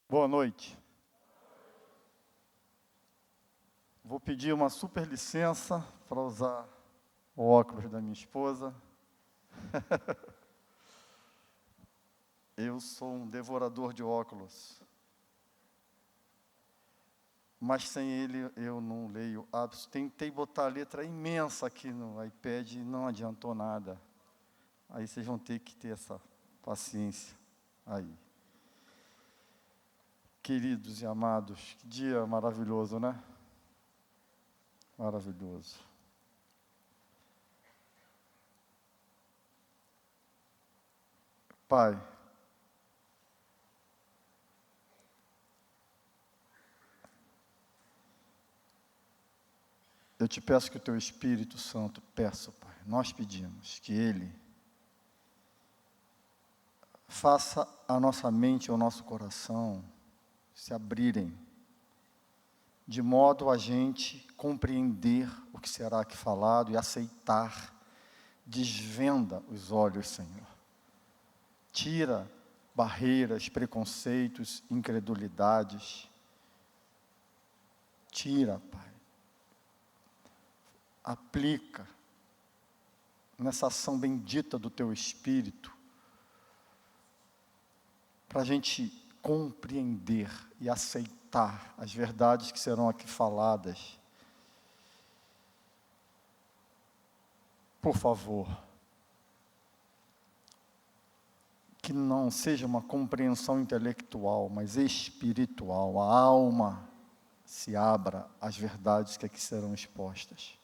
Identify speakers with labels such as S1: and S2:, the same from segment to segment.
S1: Boa noite. Vou pedir uma super licença para usar o óculos da minha esposa. Eu sou um devorador de óculos. Mas sem ele eu não leio. Tentei botar a letra imensa aqui no iPad e não adiantou nada. Aí vocês vão ter que ter essa paciência aí. Queridos e amados, que dia maravilhoso, né? Maravilhoso. Pai, eu te peço que o Teu Espírito Santo, Pai, nós pedimos que Ele faça a nossa mente e o nosso coração se abrirem, de modo a gente compreender o que será aqui falado e aceitar. Desvenda os olhos, Senhor. Tira barreiras, preconceitos, incredulidades. Tira, Pai. Aplica nessa ação bendita do Teu Espírito, para a gente compreender e aceitar as verdades que serão aqui faladas. Por favor, que não seja uma compreensão intelectual, mas espiritual. A alma se abra às verdades que aqui serão expostas.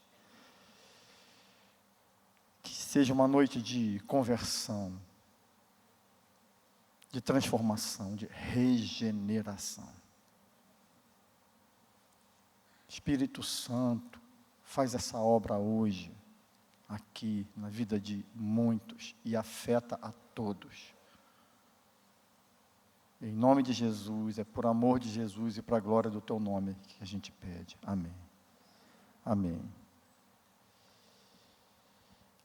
S1: Que seja uma noite de conversão, de transformação, de regeneração. Espírito Santo, faz essa obra hoje, aqui, na vida de muitos, e afeta a todos. Em nome de Jesus, é por amor de Jesus e para a glória do Teu nome que a gente pede. Amém. Amém.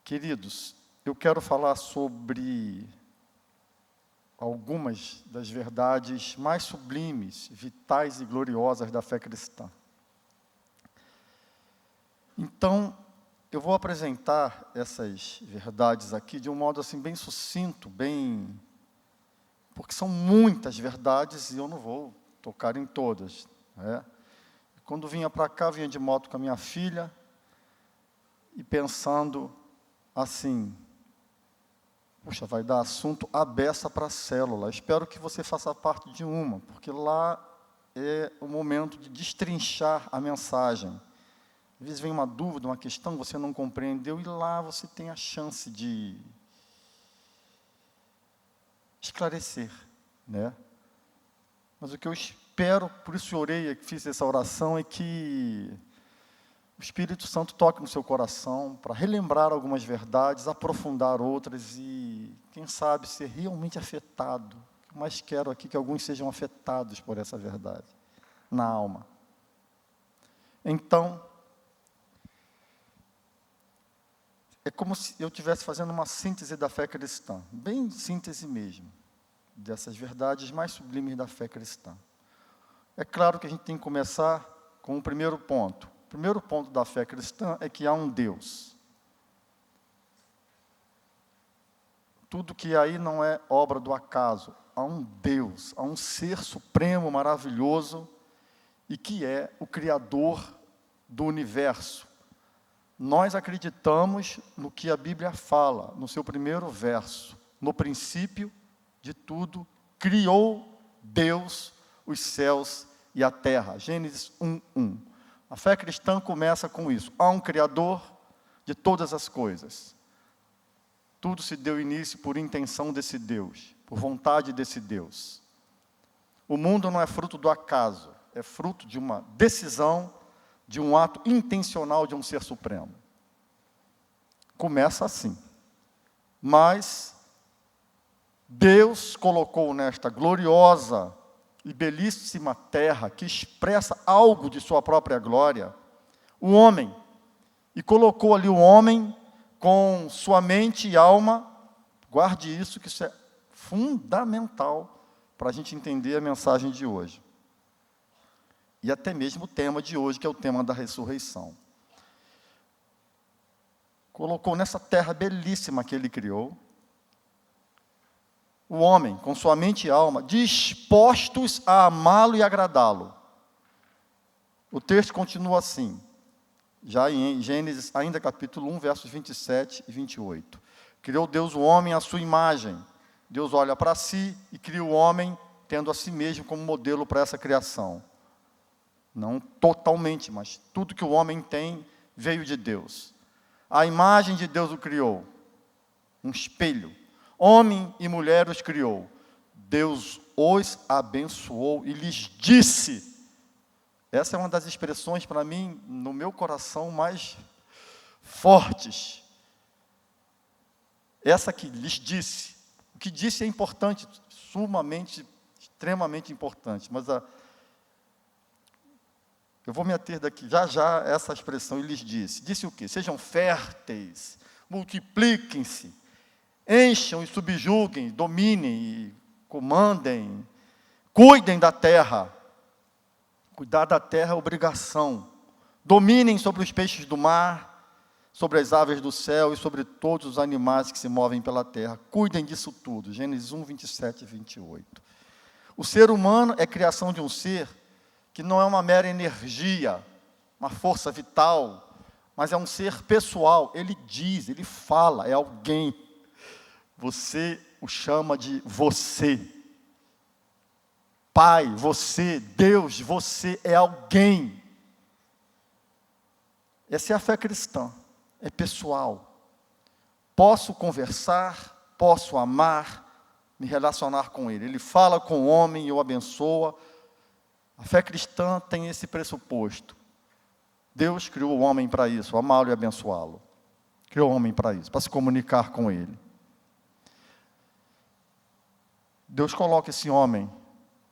S1: Queridos, eu quero falar sobre algumas das verdades mais sublimes, vitais e gloriosas da fé cristã. Então, eu vou apresentar essas verdades aqui de um modo assim bem sucinto, porque são muitas verdades e eu não vou tocar em todas, né? Quando vinha para cá, vinha de moto com a minha filha e pensando assim: puxa, vai dar assunto à beça para a célula. Espero que você faça parte de uma, porque lá é o momento de destrinchar a mensagem. Às vezes vem uma dúvida, uma questão, você não compreendeu, e lá você tem a chance de esclarecer, né? Mas o que eu espero, por isso eu orei, fiz essa oração, é que o Espírito Santo toque no seu coração para relembrar algumas verdades, aprofundar outras e, quem sabe, ser realmente afetado. O que eu mais quero aqui é que alguns sejam afetados por essa verdade, na alma. Então, é como se eu estivesse fazendo uma síntese da fé cristã, bem síntese mesmo, dessas verdades mais sublimes da fé cristã. É claro que a gente tem que começar com o primeiro ponto. O primeiro ponto da fé cristã é que há um Deus. Tudo que aí não é obra do acaso. Há um Deus, há um ser supremo, maravilhoso, e que é o Criador do universo. Nós acreditamos no que a Bíblia fala, no seu primeiro verso. No princípio de tudo, criou Deus os céus e a terra. Gênesis 1:1. A fé cristã começa com isso. Há um Criador de todas as coisas. Tudo se deu início por intenção desse Deus, por vontade desse Deus. O mundo não é fruto do acaso, é fruto de uma decisão, de um ato intencional de um ser supremo. Começa assim. Mas Deus colocou nesta gloriosa e belíssima terra, que expressa algo de sua própria glória, o homem, e colocou ali o homem com sua mente e alma. Guarde isso, que isso é fundamental para a gente entender a mensagem de hoje. E até mesmo o tema de hoje, que é o tema da ressurreição. Colocou nessa terra belíssima que ele criou, o homem, com sua mente e alma, dispostos a amá-lo e agradá-lo. O texto continua assim, já em Gênesis, ainda capítulo 1, versos 27 e 28. Criou Deus o homem à sua imagem. Deus olha para si e cria o homem, tendo a si mesmo como modelo para essa criação. Não totalmente, mas tudo que o homem tem veio de Deus. A imagem de Deus o criou, um espelho. Homem e mulher os criou. Deus os abençoou e lhes disse. Essa é uma das expressões, para mim, no meu coração, mais fortes. Essa que lhes disse. O que disse é importante, sumamente, extremamente importante. Mas eu vou me ater daqui, já já, essa expressão, e lhes disse. Disse o quê? Sejam férteis, multipliquem-se, encham e subjuguem, dominem e comandem, cuidem da terra. Cuidar da terra é obrigação. Dominem sobre os peixes do mar, sobre as aves do céu e sobre todos os animais que se movem pela terra. Cuidem disso tudo. Gênesis 1, 27 e 28. O ser humano é criação de um ser que não é uma mera energia, uma força vital, mas é um ser pessoal. Ele diz, ele fala, é alguém. Você o chama de você. Pai, você, Deus, você é alguém. Essa é a fé cristã, é pessoal. Posso conversar, posso amar, me relacionar com Ele. Ele fala com o homem e o abençoa. A fé cristã tem esse pressuposto. Deus criou o homem para isso, amá-lo e abençoá-lo. Criou o homem para isso, para se comunicar com Ele. Deus coloca esse homem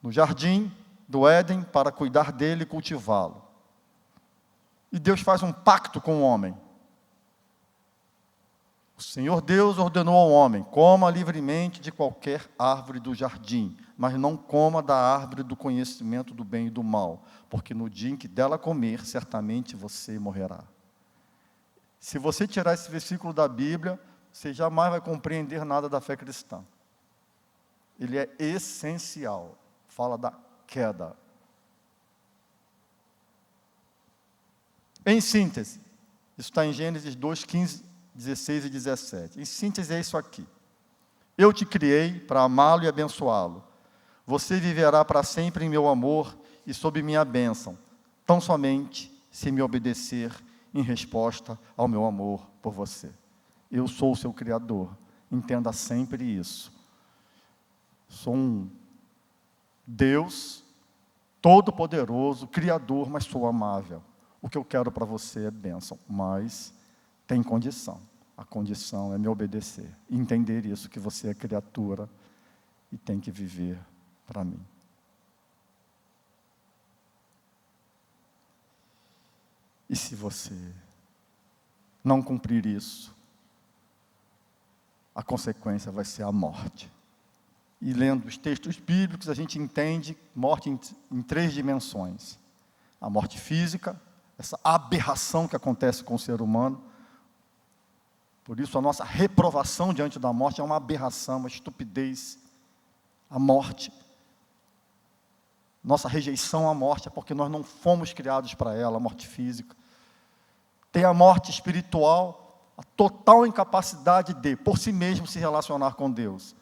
S1: no jardim do Éden para cuidar dele e cultivá-lo. E Deus faz um pacto com o homem. O Senhor Deus ordenou ao homem: coma livremente de qualquer árvore do jardim, mas não coma da árvore do conhecimento do bem e do mal, porque no dia em que dela comer, certamente você morrerá. Se você tirar esse versículo da Bíblia, você jamais vai compreender nada da fé cristã. Ele é essencial. Fala da queda. Em síntese, isso está em Gênesis 2, 15, 16 e 17. Em síntese é isso aqui. Eu te criei para amá-lo e abençoá-lo. Você viverá para sempre em meu amor e sob minha bênção, tão somente se me obedecer em resposta ao meu amor por você. Eu sou o seu Criador. Entenda sempre isso. Sou um Deus todo-poderoso, Criador, mas sou amável. O que eu quero para você é bênção, mas tem condição. A condição é me obedecer, entender isso, que você é criatura e tem que viver para mim. E se você não cumprir isso, a consequência vai ser a morte. E lendo os textos bíblicos, a gente entende morte em 3 dimensões. A morte física, essa aberração que acontece com o ser humano. Por isso, a nossa reprovação diante da morte é uma aberração, uma estupidez. A morte. Nossa rejeição à morte é porque nós não fomos criados para ela, a morte física. Tem a morte espiritual, a total incapacidade de, por si mesmo, se relacionar com Deus.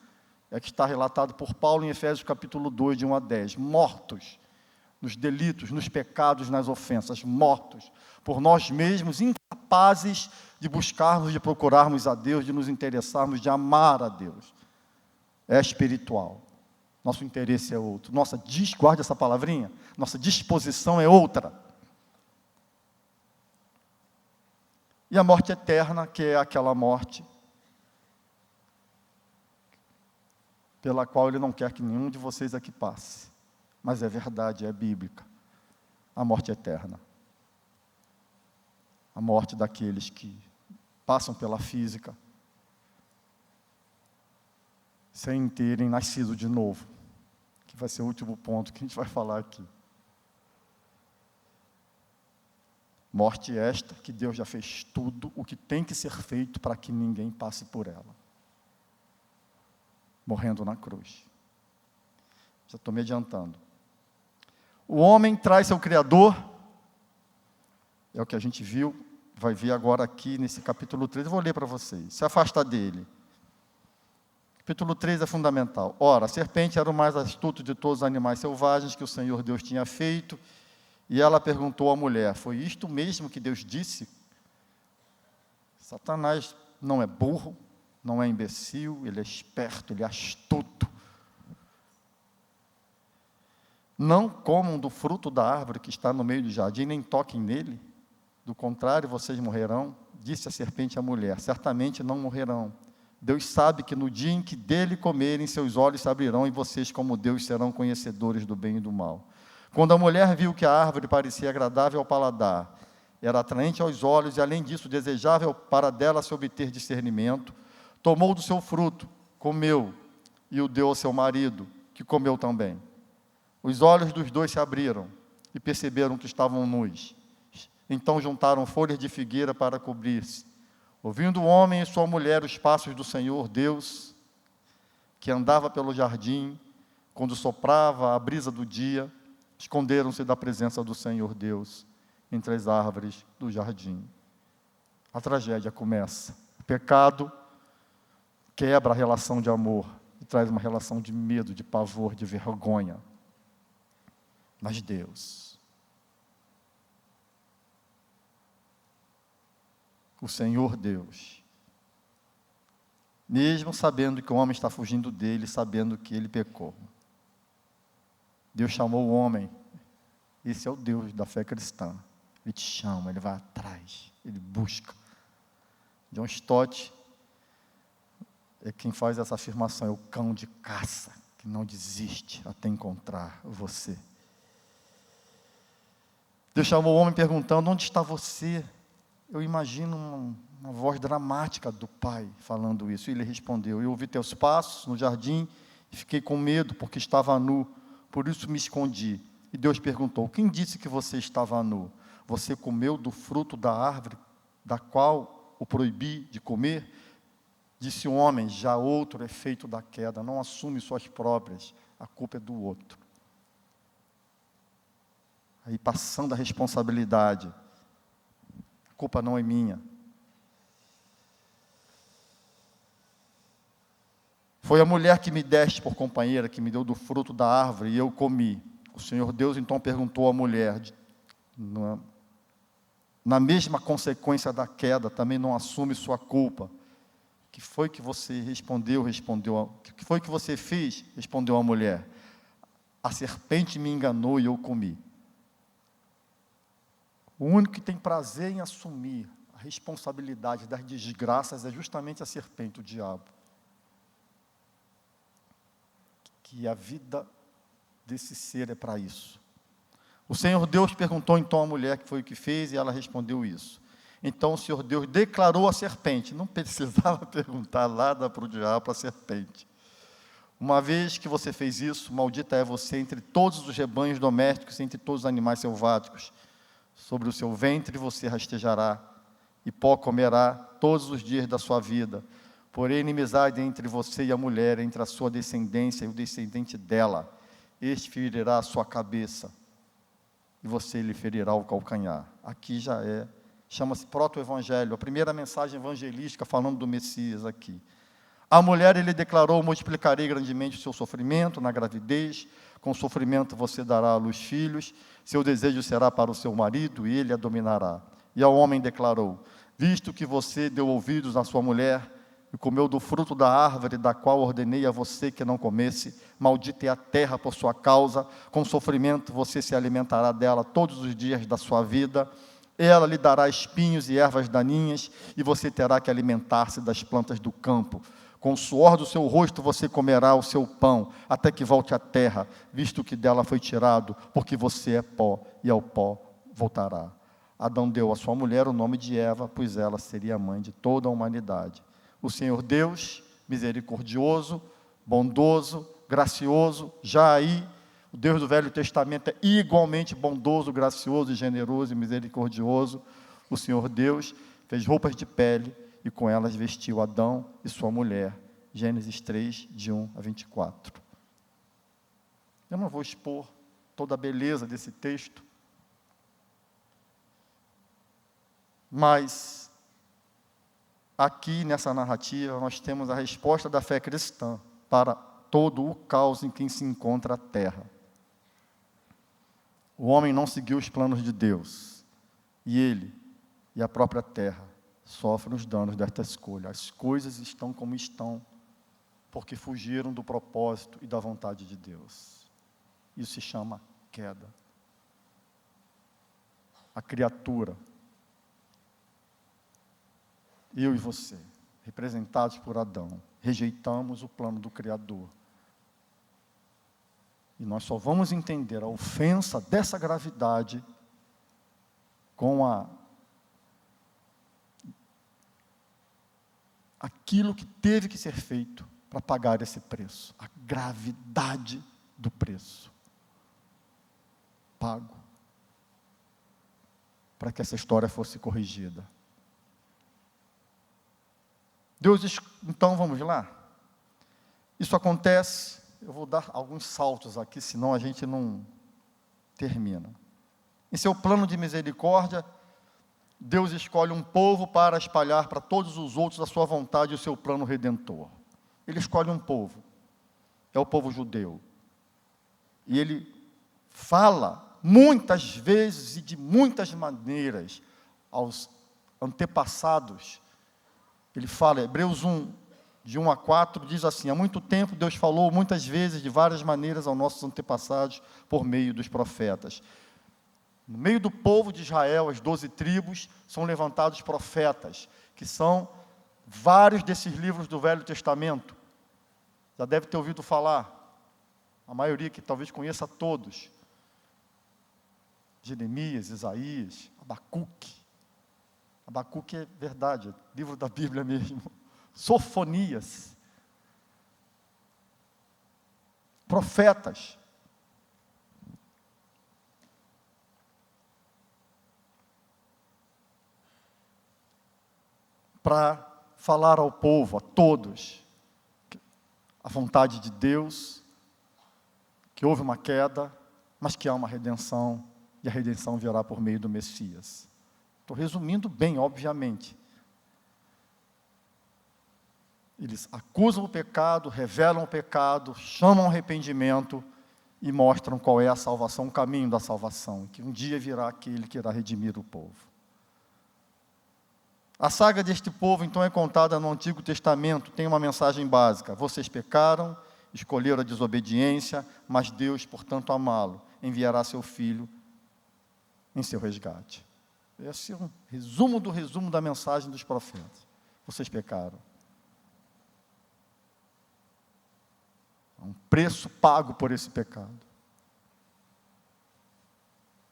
S1: É que está relatado por Paulo em Efésios capítulo 2, de 1 a 10. Mortos nos delitos, nos pecados, nas ofensas. Mortos por nós mesmos, incapazes de buscarmos, de procurarmos a Deus, de nos interessarmos, de amar a Deus. É espiritual. Nosso interesse é outro. Guarde essa palavrinha. Nossa disposição é outra. E a morte eterna, que é aquela morte pela qual Ele não quer que nenhum de vocês aqui passe. Mas é verdade, é bíblica. A morte eterna. A morte daqueles que passam pela física sem terem nascido de novo. que vai ser o último ponto que a gente vai falar aqui. Morte esta, que Deus já fez tudo o que tem que ser feito para que ninguém passe por ela. Morrendo na cruz. Já estou me adiantando. O homem traz seu Criador, é o que a gente viu, vai ver agora aqui nesse capítulo 3, eu vou ler para vocês. Se afasta dele. Capítulo 3 é fundamental. Ora, a serpente era o mais astuto de todos os animais selvagens que o Senhor Deus tinha feito, e ela perguntou à mulher, foi isto mesmo que Deus disse? Satanás não é burro, não é imbecil, ele é esperto, ele é astuto. Não comam do fruto da árvore que está no meio do jardim, nem toquem nele, do contrário, vocês morrerão. Disse a serpente à mulher, certamente não morrerão. Deus sabe que no dia em que dele comerem, seus olhos se abrirão e vocês, como Deus, serão conhecedores do bem e do mal. Quando a mulher viu que a árvore parecia agradável ao paladar, era atraente aos olhos e, além disso, desejável para dela se obter discernimento, tomou do seu fruto, comeu e o deu ao seu marido, que comeu também. Os olhos dos dois se abriram e perceberam que estavam nus. Então juntaram folhas de figueira para cobrir-se. Ouvindo o homem e sua mulher os passos do Senhor Deus, que andava pelo jardim, quando soprava a brisa do dia, esconderam-se da presença do Senhor Deus entre as árvores do jardim. A tragédia começa. O pecado quebra a relação de amor e traz uma relação de medo, de pavor, de vergonha. Mas Deus, o Senhor Deus, mesmo sabendo que o homem está fugindo dele, sabendo que ele pecou, Deus chamou o homem. Esse é o Deus da fé cristã. Ele te chama, ele vai atrás, ele busca. John Stott é quem faz essa afirmação, é o cão de caça, que não desiste até encontrar você. Deus chamou o homem perguntando, onde está você? Eu imagino uma voz dramática do pai falando isso. E ele respondeu, eu ouvi teus passos no jardim e fiquei com medo porque estava nu, por isso me escondi. E Deus perguntou, quem disse que você estava nu? Você comeu do fruto da árvore da qual o proibi de comer? Disse o homem, já outro é feito da queda, não assume suas próprias, a culpa é do outro. Aí passando a responsabilidade, a culpa não é minha. Foi a mulher que me deste por companheira, que me deu do fruto da árvore e eu comi. O Senhor Deus então perguntou à mulher, na mesma consequência da queda, também não assume sua culpa. O que foi que você o que foi que você fez? Respondeu a mulher. A serpente me enganou e eu comi. O único que tem prazer em assumir a responsabilidade das desgraças é justamente a serpente, o diabo. Que a vida desse ser é para isso. O Senhor Deus perguntou então à mulher que foi o que fez e ela respondeu isso. Então o Senhor Deus declarou à serpente, não precisava perguntar nada para o diabo, para a serpente. Uma vez que você fez isso, maldita é você entre todos os rebanhos domésticos, entre todos os animais selváticos. Sobre o seu ventre você rastejará, e pó comerá todos os dias da sua vida. Porém, inimizade entre você e a mulher, entre a sua descendência e o descendente dela. Este ferirá a sua cabeça, e você lhe ferirá o calcanhar. Aqui já chama-se proto-evangelho, a primeira mensagem evangelística falando do Messias aqui. A mulher, ele declarou, multiplicarei grandemente o seu sofrimento na gravidez, com sofrimento você dará à luz filhos, seu desejo será para o seu marido, e ele a dominará. E ao homem declarou, visto que você deu ouvidos à sua mulher, e comeu do fruto da árvore da qual ordenei a você que não comesse, maldita é a terra por sua causa, com sofrimento você se alimentará dela todos os dias da sua vida, ela lhe dará espinhos e ervas daninhas, e você terá que alimentar-se das plantas do campo. Com o suor do seu rosto você comerá o seu pão, até que volte à terra, visto que dela foi tirado, porque você é pó, e ao pó voltará. Adão deu à sua mulher o nome de Eva, pois ela seria a mãe de toda a humanidade. O Senhor Deus, misericordioso, bondoso, gracioso. Já aí, o Deus do Velho Testamento é igualmente bondoso, gracioso, generoso e misericordioso. O Senhor Deus fez roupas de pele e com elas vestiu Adão e sua mulher. Gênesis 3, de 1 a 24. Eu não vou expor toda a beleza desse texto, mas aqui nessa narrativa nós temos a resposta da fé cristã para todo o caos em que se encontra a terra. O homem não seguiu os planos de Deus, e ele e a própria terra sofrem os danos desta escolha. As coisas estão como estão, porque fugiram do propósito e da vontade de Deus. Isso se chama queda. A criatura, eu e você, representados por Adão, rejeitamos o plano do Criador. E nós só vamos entender a ofensa dessa gravidade com aquilo que teve que ser feito para pagar esse preço. A gravidade do preço pago para que essa história fosse corrigida. Deus, então vamos lá? Isso acontece, eu vou dar alguns saltos aqui, senão a gente não termina. Em seu plano de misericórdia, Deus escolhe um povo para espalhar para todos os outros a sua vontade e o seu plano redentor. Ele escolhe um povo, é o povo judeu. E ele fala muitas vezes e de muitas maneiras aos antepassados. Ele fala, Hebreus 1, de 1 a 4, diz assim: há muito tempo Deus falou muitas vezes, de várias maneiras, aos nossos antepassados, por meio dos profetas. No meio do povo de Israel, as 12 tribos, são levantados profetas, que são vários desses livros do Velho Testamento. Já deve ter ouvido falar, a maioria que talvez conheça todos. Jeremias, Isaías, Abacuque. Abacuque é verdade, é livro da Bíblia mesmo. Sofonias. Profetas. Para falar ao povo, a todos, a vontade de Deus, que houve uma queda, mas que há uma redenção, e a redenção virá por meio do Messias. Estou resumindo bem, obviamente. Eles acusam o pecado, revelam o pecado, chamam ao arrependimento e mostram qual é a salvação, o caminho da salvação, que um dia virá aquele que irá redimir o povo. A saga deste povo, então, é contada no Antigo Testamento, tem uma mensagem básica: vocês pecaram, escolheram a desobediência, mas Deus, por tanto amá-lo, enviará seu Filho em seu resgate. Esse é um resumo do resumo da mensagem dos profetas. Vocês pecaram. Há um preço pago por esse pecado.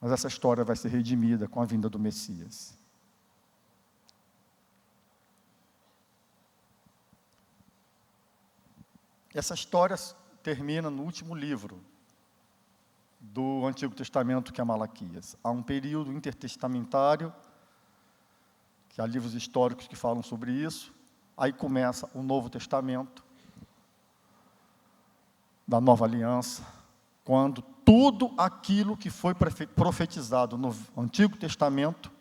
S1: Mas essa história vai ser redimida com a vinda do Messias. Essa história termina no último livro do Antigo Testamento, que é Malaquias. Há um período intertestamentário, que há livros históricos que falam sobre isso. Aí começa o Novo Testamento, da Nova Aliança, quando tudo aquilo que foi profetizado no Antigo Testamento,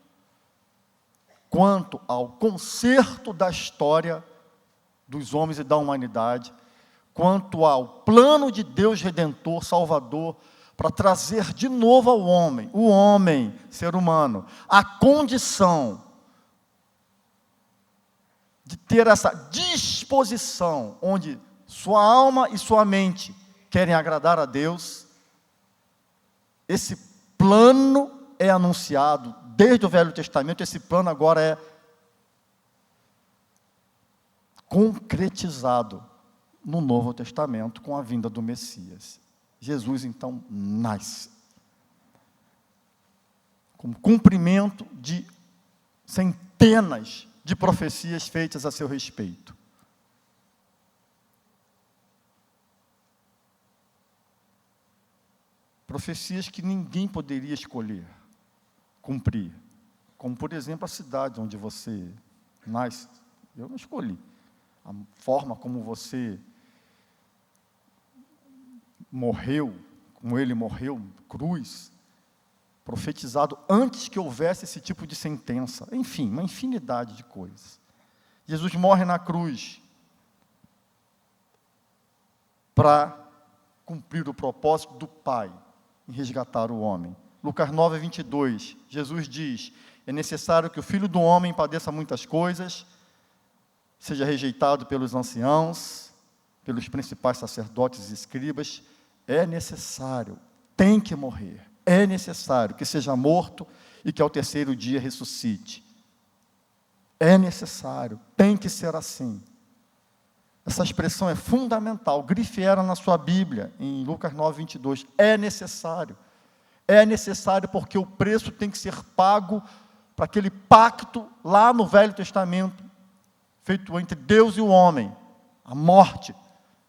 S1: quanto ao conserto da história dos homens e da humanidade, quanto ao plano de Deus Redentor, Salvador, para trazer de novo ao homem, o homem, ser humano, a condição de ter essa disposição, onde sua alma e sua mente querem agradar a Deus. Esse plano é anunciado desde o Velho Testamento, esse plano agora é concretizado no Novo Testamento, com a vinda do Messias. Jesus, então, nasce como cumprimento de centenas de profecias feitas a seu respeito. profecias que ninguém poderia escolher, cumprir. Como, por exemplo, a cidade onde você nasce. Eu não escolhi. A forma como você morreu, como ele morreu, cruz, profetizado antes que houvesse esse tipo de sentença. Enfim, uma infinidade de coisas. Jesus morre na cruz para cumprir o propósito do Pai em resgatar o homem. Lucas 9, 22, Jesus diz: é necessário que o Filho do Homem padeça muitas coisas, seja rejeitado pelos anciãos, pelos principais sacerdotes e escribas. É necessário, tem que morrer, é necessário que seja morto e que ao terceiro dia ressuscite. É necessário, tem que ser assim. Essa expressão é fundamental, grife ela na sua Bíblia, em Lucas 9, 22. É necessário porque o preço tem que ser pago para aquele pacto lá no Velho Testamento, feito entre Deus e o homem, a morte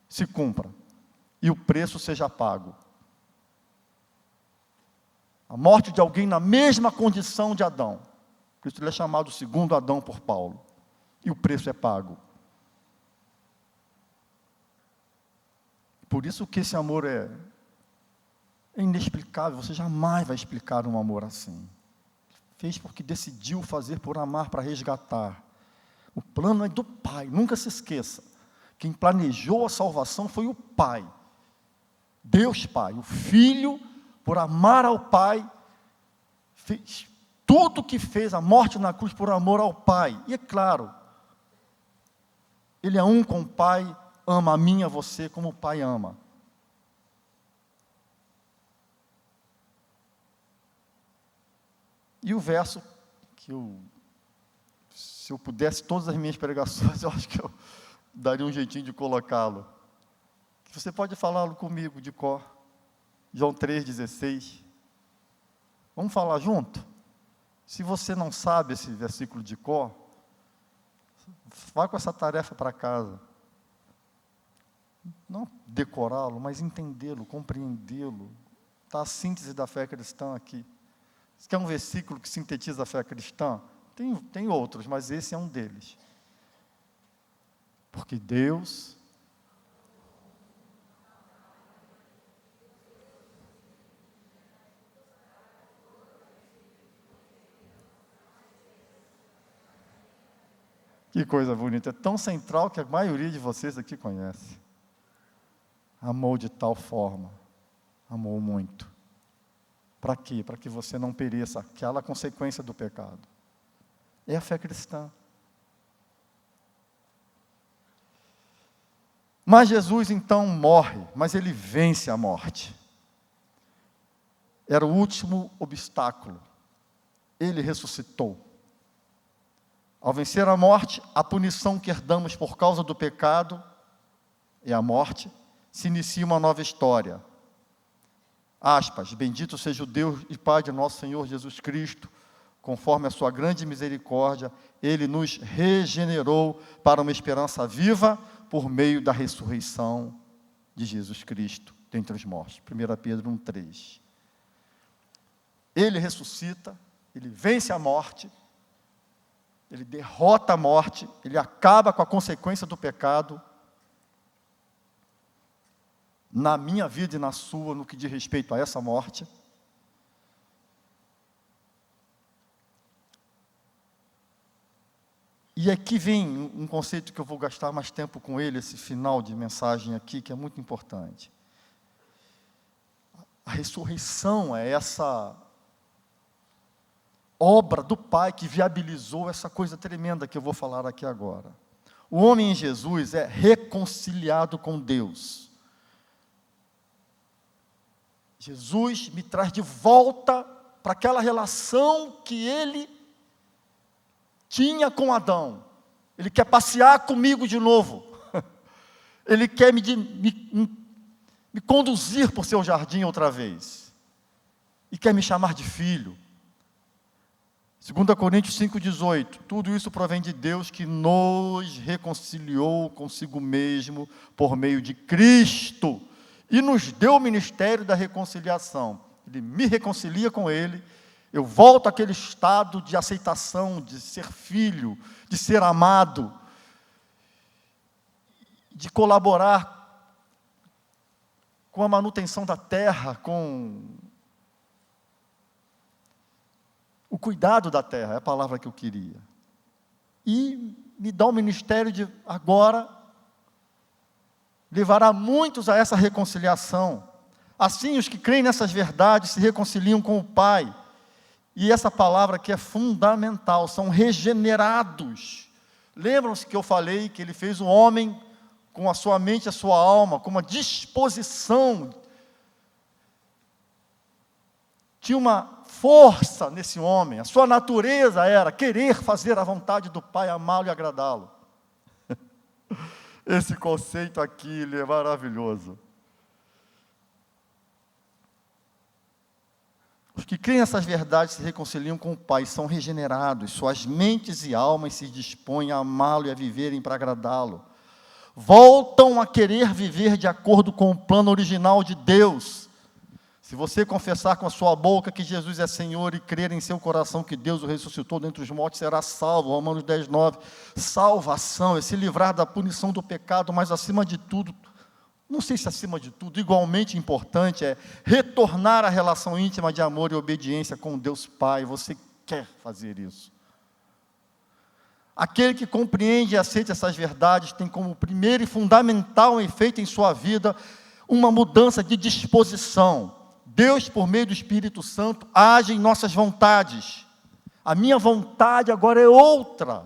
S1: se cumpra e o preço seja pago. A morte de alguém na mesma condição de Adão. Por isso ele é chamado segundo Adão por Paulo. E o preço é pago. Por isso que esse amor é inexplicável. Você jamais vai explicar um amor assim. Fez porque decidiu fazer por amar, para resgatar. O plano é do Pai, nunca se esqueça. Quem planejou a salvação foi o Pai. Deus Pai. O Filho, por amar ao Pai, fez tudo o que fez, a morte na cruz, por amor ao Pai. E é claro, Ele é um com o Pai, ama a mim e a você como o Pai ama. E o verso que se eu pudesse todas as minhas pregações, eu acho que eu daria um jeitinho de colocá-lo. Você pode falá-lo comigo de cor. João 3,16. Vamos falar junto? Se você não sabe esse versículo de cor, vá com essa tarefa para casa. Não decorá-lo, mas entendê-lo, compreendê-lo. Está a síntese da fé cristã aqui. Você quer um versículo que sintetiza a fé cristã? Tem outros, mas esse é um deles. Porque Deus que coisa bonita, é tão central que a maioria de vocês aqui conhece. Amou de tal forma, amou muito. Para quê? Para que você não pereça, aquela consequência do pecado. É a fé cristã. Mas Jesus então morre, mas ele vence a morte. Era o último obstáculo. Ele ressuscitou. Ao vencer a morte, a punição que herdamos por causa do pecado e a morte, se inicia uma nova história. Aspas, bendito seja o Deus e Pai de nosso Senhor Jesus Cristo, conforme a sua grande misericórdia, Ele nos regenerou para uma esperança viva por meio da ressurreição de Jesus Cristo dentre os mortos. 1 Pedro 1,3. Ele ressuscita, Ele vence a morte, Ele derrota a morte, Ele acaba com a consequência do pecado, na minha vida e na sua, no que diz respeito a essa morte. E aqui vem um conceito que eu vou gastar mais tempo com ele, esse final de mensagem aqui, que é muito importante. A ressurreição é essa obra do Pai que viabilizou essa coisa tremenda que eu vou falar aqui agora. O homem em Jesus é reconciliado com Deus. Jesus me traz de volta para aquela relação que Ele tinha com Adão. Ele quer passear comigo de novo. Ele quer me conduzir por seu jardim outra vez. E quer me chamar de filho. 2 Coríntios 5,18. Tudo isso provém de Deus que nos reconciliou consigo mesmo por meio de Cristo e nos deu o ministério da reconciliação. Ele me reconcilia com Ele, eu volto àquele estado de aceitação, de ser filho, de ser amado, de colaborar com a manutenção da terra, com o cuidado da terra, é a palavra que eu queria. E me dá o ministério de agora levará muitos a essa reconciliação. Assim, os que creem nessas verdades se reconciliam com o Pai. E essa palavra aqui é fundamental, são regenerados. Lembram-se que eu falei que Ele fez o homem com a sua mente e a sua alma, com uma disposição. Tinha uma força nesse homem, a sua natureza era querer fazer a vontade do Pai, amá-lo e agradá-lo. Esse conceito aqui, ele é maravilhoso. Os que creem nessas verdades se reconciliam com o Pai, são regenerados, suas mentes e almas se dispõem a amá-lo e a viverem para agradá-lo. Voltam a querer viver de acordo com o plano original de Deus. Se você confessar com a sua boca que Jesus é Senhor e crer em seu coração que Deus o ressuscitou dentre os mortos, será salvo. Romanos 10, 9. Salvação é se livrar da punição do pecado, mas acima de tudo, não sei se acima de tudo, igualmente importante é retornar à relação íntima de amor e obediência com Deus Pai. Você quer fazer isso? Aquele que compreende e aceita essas verdades tem como primeiro e fundamental efeito em sua vida uma mudança de disposição. Deus, por meio do Espírito Santo, age em nossas vontades. A minha vontade agora é outra.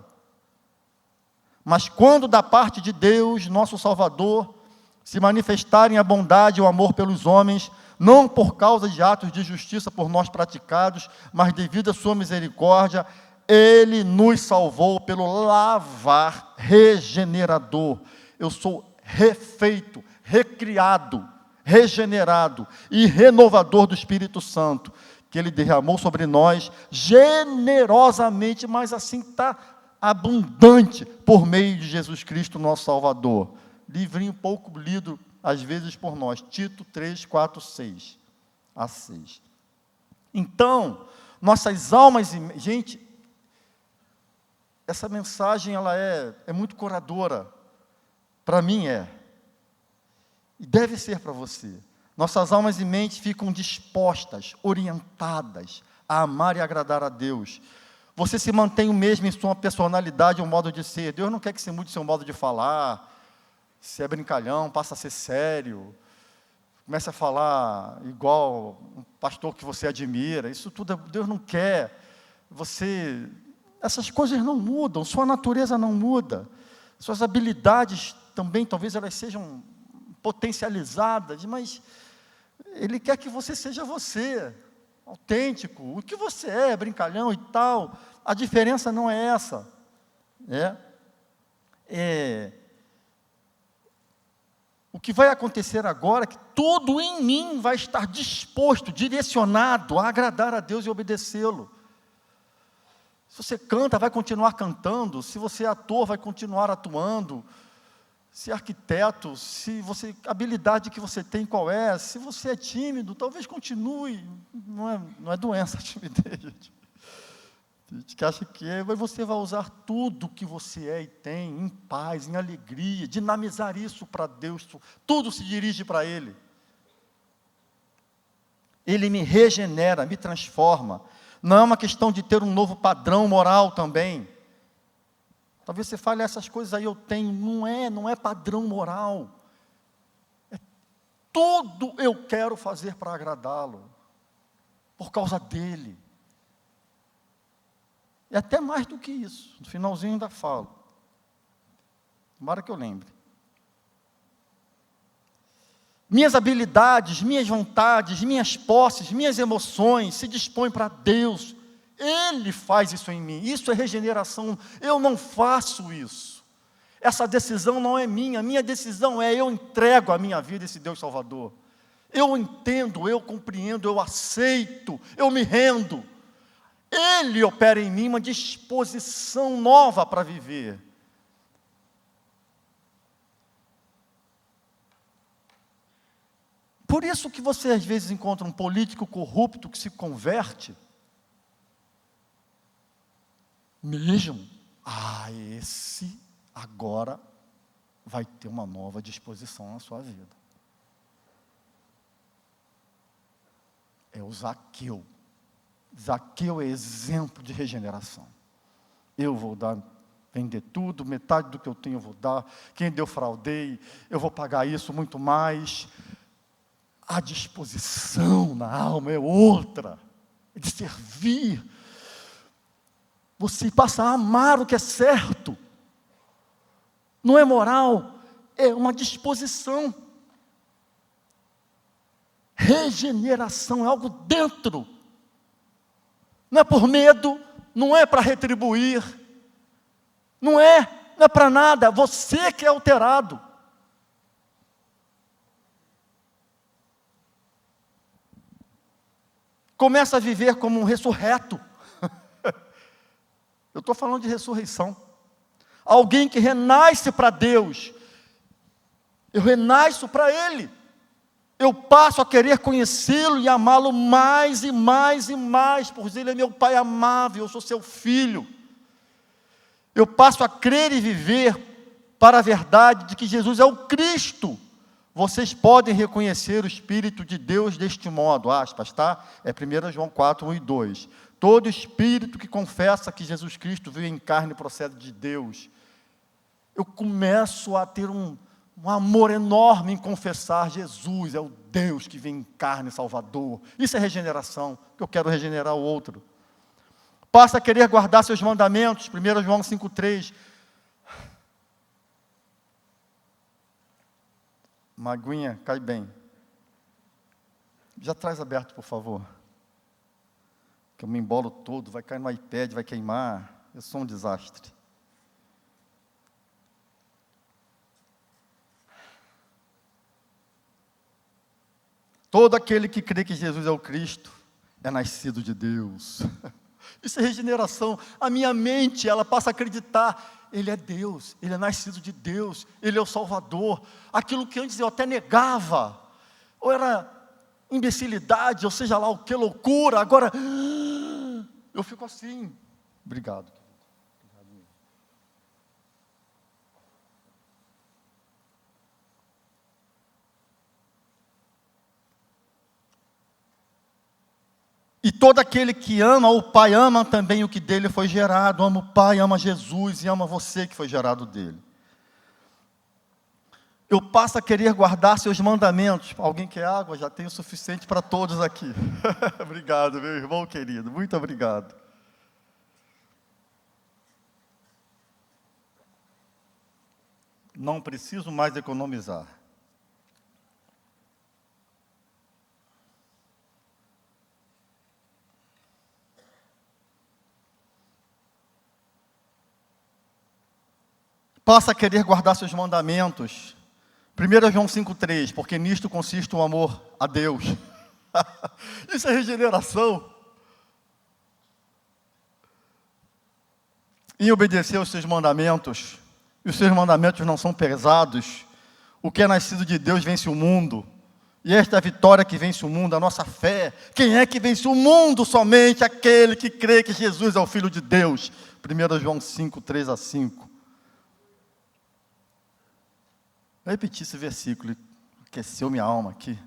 S1: Mas quando da parte de Deus, nosso Salvador, se manifestarem a bondade e o amor pelos homens, não por causa de atos de justiça por nós praticados, mas devido à sua misericórdia, Ele nos salvou pelo lavar regenerador. Eu sou refeito, recriado, regenerado e renovador do Espírito Santo, que Ele derramou sobre nós generosamente, mas assim está abundante, por meio de Jesus Cristo, nosso Salvador. Livrinho pouco lido, às vezes, por nós, Tito 3, 4, 6 a 6. Então, nossas almas, gente, essa mensagem ela é muito curadora, para mim é. E deve ser para você. Nossas almas e mentes ficam dispostas, orientadas a amar e agradar a Deus. Você se mantém o mesmo em sua personalidade ou modo de ser. Deus não quer que você mude seu modo de falar. Se é brincalhão, passa a ser sério. Comece a falar igual um pastor que você admira. Isso tudo Deus não quer. Essas coisas não mudam, sua natureza não muda. Suas habilidades também, talvez elas sejam potencializadas, mas Ele quer que você seja você, autêntico, o que você é, brincalhão e tal. A diferença não é essa. O que vai acontecer agora é que tudo em mim vai estar disposto, direcionado a agradar a Deus e obedecê-lo. Se você canta, vai continuar cantando. Se você é ator, vai continuar atuando. Se é arquiteto, a habilidade que você tem, qual é? Se você é tímido, talvez continue. Não é doença a timidez, gente. A gente que acha que é, mas você vai usar tudo que você é e tem, em paz, em alegria, dinamizar isso para Deus. Tudo se dirige para Ele. Ele me regenera, me transforma. Não é uma questão de ter um novo padrão moral também. Talvez você fale, essas coisas aí eu tenho. Não é padrão moral. Tudo eu quero fazer para agradá-lo. Por causa dele. E até mais do que isso. No finalzinho ainda falo. Tomara que eu lembre. Minhas habilidades, minhas vontades, minhas posses, minhas emoções se dispõem para Deus. Ele faz isso em mim. Isso é regeneração. Eu não faço isso. Essa decisão não é minha. Minha decisão é eu entrego a minha vida a esse Deus Salvador. Eu entendo, eu compreendo, eu aceito, eu me rendo. Ele opera em mim uma disposição nova para viver. Por isso que você às vezes encontra um político corrupto que se converte. Mesmo, esse agora vai ter uma nova disposição na sua vida. É o Zaqueu. Zaqueu é exemplo de regeneração. Eu vou vender tudo, metade do que eu tenho eu vou dar. Quem deu fraudei, eu vou pagar isso muito mais. A disposição na alma é outra, é de servir. Você passa a amar o que é certo. Não é moral, é uma disposição. Regeneração é algo dentro. Não é por medo, não é para retribuir, não é para nada, você que é alterado. Começa a viver como um ressurreto. Eu estou falando de ressurreição. Alguém que renasce para Deus. Eu renasço para Ele. Eu passo a querer conhecê-lo e amá-lo mais e mais e mais, pois Ele é meu Pai amável, eu sou seu filho. Eu passo a crer e viver para a verdade de que Jesus é o Cristo. Vocês podem reconhecer o Espírito de Deus deste modo, aspas, tá? É 1 João 4, 1 e 2. Todo espírito que confessa que Jesus Cristo veio em carne e procede de Deus. Eu começo a ter um amor enorme em confessar Jesus é o Deus que vem em carne, Salvador. Isso é regeneração, que eu quero regenerar o outro. Passa a querer guardar seus mandamentos, 1 João 5,3. Maguinha, cai bem. Já traz aberto, por favor. Que eu me embolo todo, vai cair no iPad, vai queimar. Eu sou um desastre. Todo aquele que crê que Jesus é o Cristo é nascido de Deus. Isso é regeneração. A minha mente, ela passa a acreditar, Ele é Deus, Ele é nascido de Deus, Ele é o Salvador. Aquilo que antes eu até negava, ou era imbecilidade, ou seja lá o que, loucura, agora eu fico assim. Obrigado. E todo aquele que ama o Pai, ama também o que dele foi gerado. Ama o Pai, ama Jesus e ama você que foi gerado dele. Eu passo a querer guardar seus mandamentos. Alguém quer água? Já tenho o suficiente para todos aqui. Obrigado, meu irmão querido. Muito obrigado. Não preciso mais economizar. Passa a querer guardar seus mandamentos. 1 João 5,3, porque nisto consiste o amor a Deus. Isso é regeneração. Em obedecer aos seus mandamentos. E os seus mandamentos não são pesados. O que é nascido de Deus vence o mundo. E esta é a vitória que vence o mundo, a nossa fé. Quem é que vence o mundo? Somente aquele que crê que Jesus é o Filho de Deus. 1 João 5, 3 a 5. Vou repetir esse versículo, aqueceu minha alma aqui.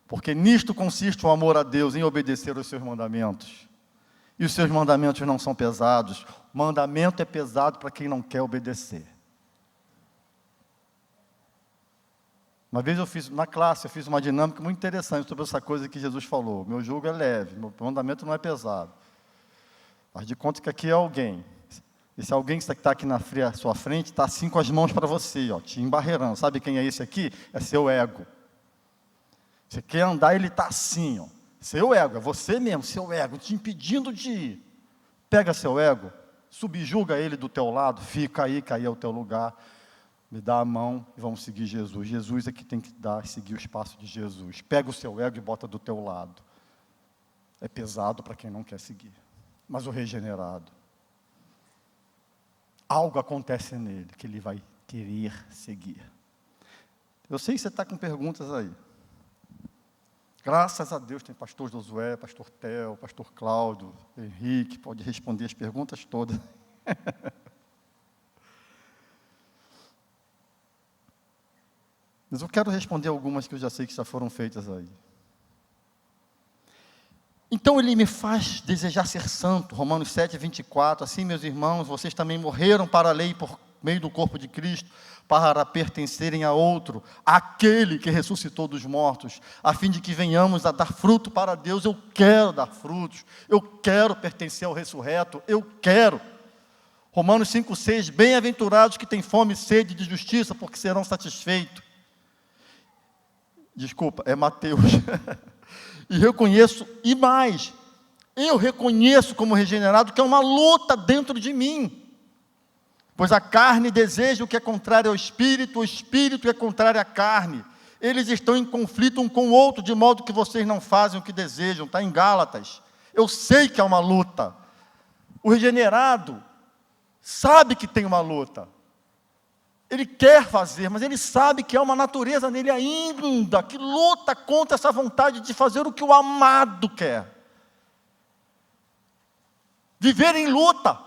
S1: Porque nisto consiste o amor a Deus, em obedecer aos seus mandamentos. E os seus mandamentos não são pesados. O mandamento é pesado para quem não quer obedecer. Uma vez na classe, eu fiz uma dinâmica muito interessante sobre essa coisa que Jesus falou. Meu jugo é leve, meu mandamento não é pesado. Faz de conta que aqui é alguém. Esse alguém que está aqui na sua frente, está assim com as mãos para você, ó, te embarreirando. Sabe quem é esse aqui? É seu ego. Você quer andar, ele está assim, ó. Seu ego, é você mesmo, seu ego, te impedindo de ir. Pega seu ego, subjuga ele do teu lado, fica aí, que aí é o teu lugar. Me dá a mão e vamos seguir Jesus. Jesus é que tem que seguir o espaço de Jesus. Pega o seu ego e bota do teu lado. É pesado para quem não quer seguir. Mas o regenerado, algo acontece nele que ele vai querer seguir. Eu sei que você está com perguntas aí. Graças a Deus tem pastor Josué, pastor Theo, pastor Cláudio, Henrique, pode responder as perguntas todas. Mas eu quero responder algumas que eu já sei que já foram feitas aí. Então ele me faz desejar ser santo, Romanos 7, 24, assim meus irmãos, vocês também morreram para a lei por meio do corpo de Cristo, para pertencerem a outro, aquele que ressuscitou dos mortos, a fim de que venhamos a dar fruto para Deus. Eu quero dar frutos, eu quero pertencer ao ressurreto, eu quero. Romanos 5, 6, bem-aventurados que têm fome e sede de justiça, porque serão satisfeitos. Desculpa, é Mateus. E reconheço, e mais, eu reconheço como regenerado que é uma luta dentro de mim. Pois a carne deseja o que é contrário ao espírito, o espírito é contrário à carne. Eles estão em conflito um com o outro, de modo que vocês não fazem o que desejam. Está em Gálatas. Eu sei que é uma luta. O regenerado sabe que tem uma luta. Ele quer fazer, mas ele sabe que há uma natureza nele ainda, que luta contra essa vontade de fazer o que o amado quer. Viver em luta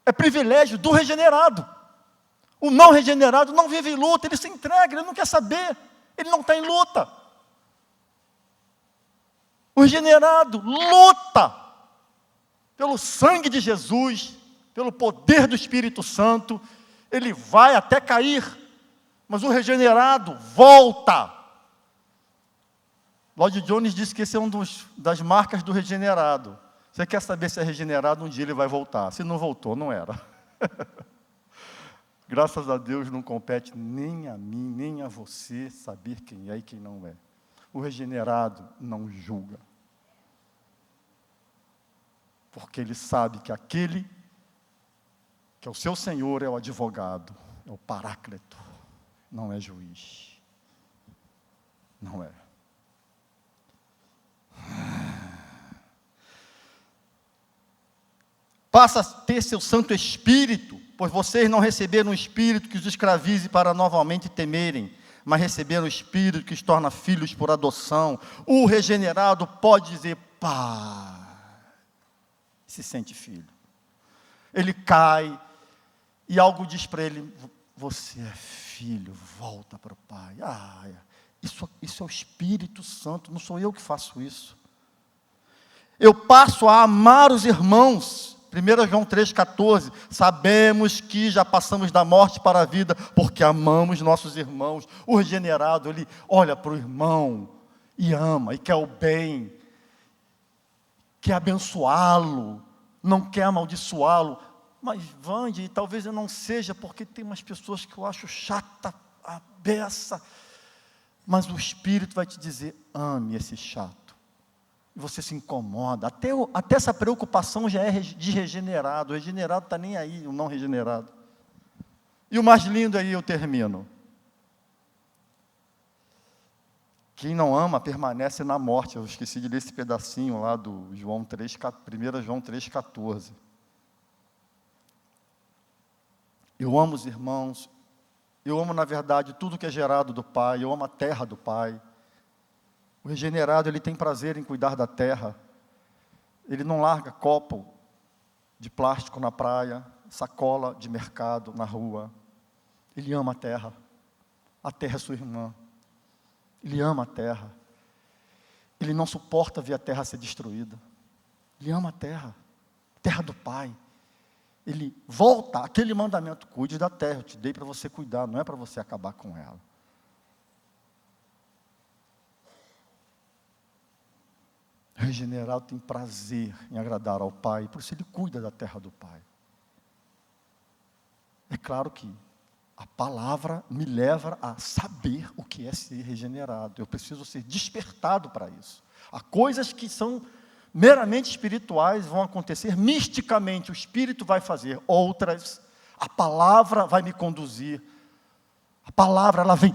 S1: é privilégio do regenerado. O não regenerado não vive em luta, ele se entrega, ele não quer saber, ele não está em luta. O regenerado luta pelo sangue de Jesus, pelo poder do Espírito Santo. Ele vai até cair, mas o regenerado volta. Lloyd Jones disse que esse é das marcas do regenerado. Você quer saber se é regenerado, um dia ele vai voltar. Se não voltou, não era. Graças a Deus não compete nem a mim, nem a você saber quem é e quem não é. O regenerado não julga. Porque ele sabe que aquele que é o seu Senhor, é o advogado, é o paráclito, não é juiz. Não é. Passa a ter seu Santo Espírito, pois vocês não receberam um Espírito que os escravize para novamente temerem, mas receberam o Espírito que os torna filhos por adoção. O regenerado pode dizer, Pai, se sente filho. Ele cai, e algo diz para ele, você é filho, volta para o Pai. Isso é o Espírito Santo, não sou eu que faço isso. Eu passo a amar os irmãos. 1 João 3,14, sabemos que já passamos da morte para a vida, porque amamos nossos irmãos. O regenerado, ele olha para o irmão, e ama, e quer o bem, quer abençoá-lo, não quer amaldiçoá-lo. Mas, Vande, talvez eu não seja, porque tem umas pessoas que eu acho chata, a beça. Mas o Espírito vai te dizer, ame esse chato. E você se incomoda. Até essa preocupação já é de regenerado. O regenerado está nem aí, o não regenerado. E o mais lindo aí, eu termino. Quem não ama permanece na morte. Eu esqueci de ler esse pedacinho lá do 1 João 3,14. Eu amo os irmãos, eu amo, na verdade, tudo que é gerado do Pai, eu amo a terra do Pai. O regenerado, ele tem prazer em cuidar da terra. Ele não larga copo de plástico na praia, sacola de mercado na rua. Ele ama a terra é sua irmã. Ele ama a terra. Ele não suporta ver a terra ser destruída. Ele ama a terra do Pai. Ele volta aquele mandamento, cuide da terra, eu te dei para você cuidar, não é para você acabar com ela. O regenerado tem prazer em agradar ao Pai, por isso ele cuida da terra do Pai. É claro que a palavra me leva a saber o que é ser regenerado, eu preciso ser despertado para isso. Há coisas que são meramente espirituais, vão acontecer misticamente, o Espírito vai fazer. Outras, a palavra vai me conduzir. A palavra, ela vem,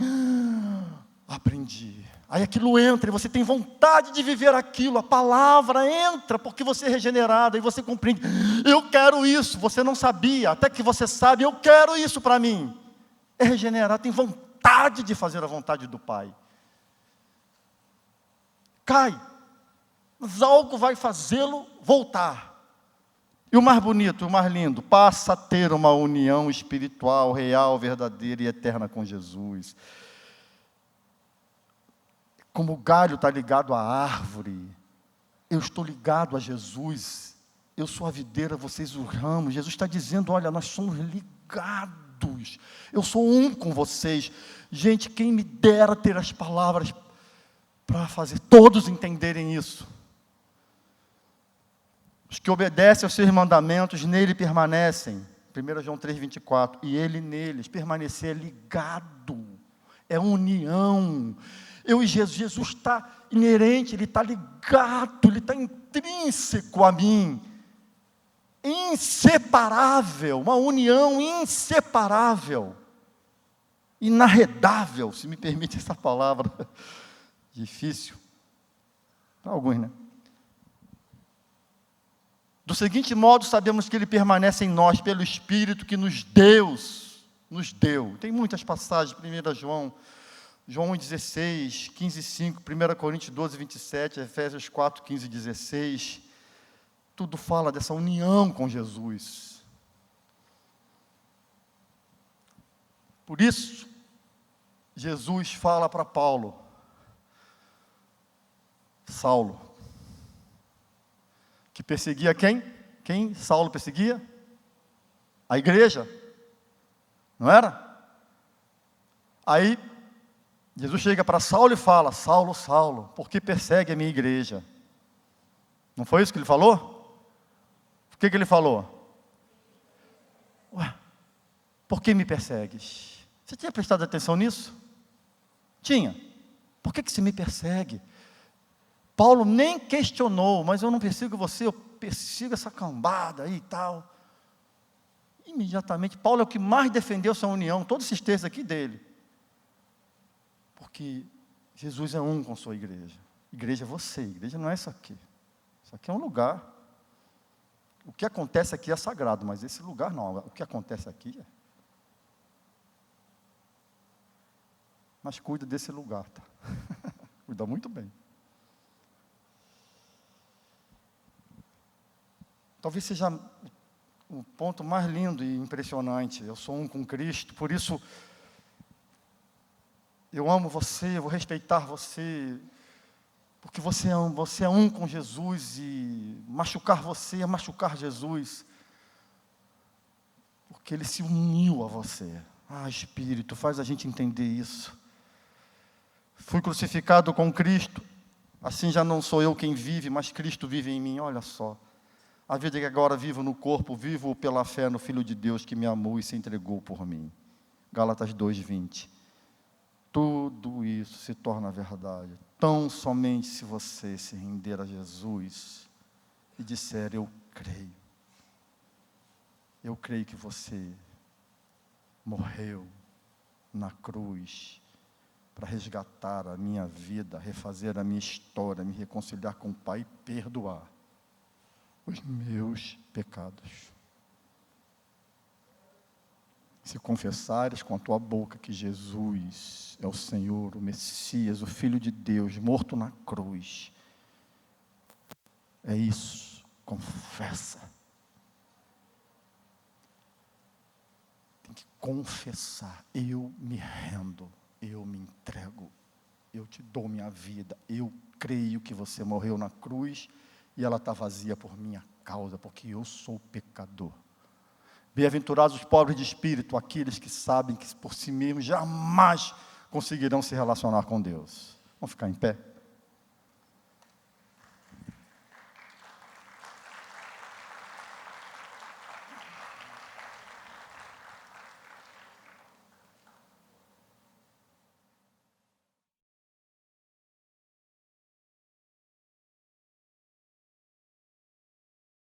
S1: aprendi. Aí aquilo entra, e você tem vontade de viver aquilo. A palavra entra, porque você é regenerado, e você compreende, eu quero isso, você não sabia, até que você sabe, eu quero isso para mim. É regenerado, tem vontade de fazer a vontade do Pai. cai, mas algo vai fazê-lo voltar. E o mais bonito, o mais lindo, passa a ter uma união espiritual, real, verdadeira e eterna com Jesus. Como o galho está ligado à árvore, eu estou ligado a Jesus. Eu sou a videira, vocês os ramos. Jesus está dizendo, olha, nós somos ligados. Eu sou um com vocês. Gente, quem me dera ter as palavras para fazer todos entenderem isso. Os que obedecem aos seus mandamentos, nele permanecem. 1 João 3,24. E ele neles, permanecer é ligado. É união. Eu e Jesus está inerente, ele está ligado, ele está intrínseco a mim. Inseparável, uma união inseparável. Inarredável, se me permite essa palavra. Difícil. Para alguns, né? Do seguinte modo, sabemos que ele permanece em nós pelo Espírito que nos deu. Tem muitas passagens, 1 João 1,16, 15,5, 1 Coríntios 12, 27, Efésios 4, 15 e 16. Tudo fala dessa união com Jesus. Por isso, Jesus fala para Saulo, que perseguia quem? Quem Saulo perseguia? A igreja. Não era? Aí, Jesus chega para Saulo e fala, Saulo, Saulo, por que persegue a minha igreja? Não foi isso que ele falou? O que ele falou? Ué, por que me persegues? Você tinha prestado atenção nisso? Tinha. Por que você me persegue? Paulo nem questionou, mas eu não persigo você, eu persigo essa cambada aí e tal. Imediatamente, Paulo é o que mais defendeu essa união, todos esses textos aqui dele. Porque Jesus é um com sua igreja. Igreja é você, igreja não é isso aqui. Isso aqui é um lugar. O que acontece aqui é sagrado, mas esse lugar não. O que acontece aqui é. Mas cuida desse lugar, tá? Cuida muito bem. Talvez seja o ponto mais lindo e impressionante. Eu sou um com Cristo, por isso eu amo você, eu vou respeitar você, porque você é um com Jesus, e machucar você é machucar Jesus, porque Ele se uniu a você. Ah, Espírito, faz a gente entender isso. Fui crucificado com Cristo, assim já não sou eu quem vive, mas Cristo vive em mim, olha só. A vida que agora vivo no corpo, vivo pela fé no Filho de Deus que me amou e se entregou por mim. Gálatas 2:20. Tudo isso se torna verdade, tão somente se você se render a Jesus e disser, eu creio que você morreu na cruz para resgatar a minha vida, refazer a minha história, me reconciliar com o Pai e perdoar os meus pecados. Se confessares com a tua boca que Jesus é o Senhor, o Messias, o Filho de Deus, morto na cruz, é isso, confessa. Tem que confessar, eu me rendo, eu me entrego, eu te dou minha vida, eu creio que você morreu na cruz, e ela está vazia por minha causa, porque eu sou pecador. Bem-aventurados os pobres de espírito, aqueles que sabem que por si mesmos jamais conseguirão se relacionar com Deus. Vamos ficar em pé?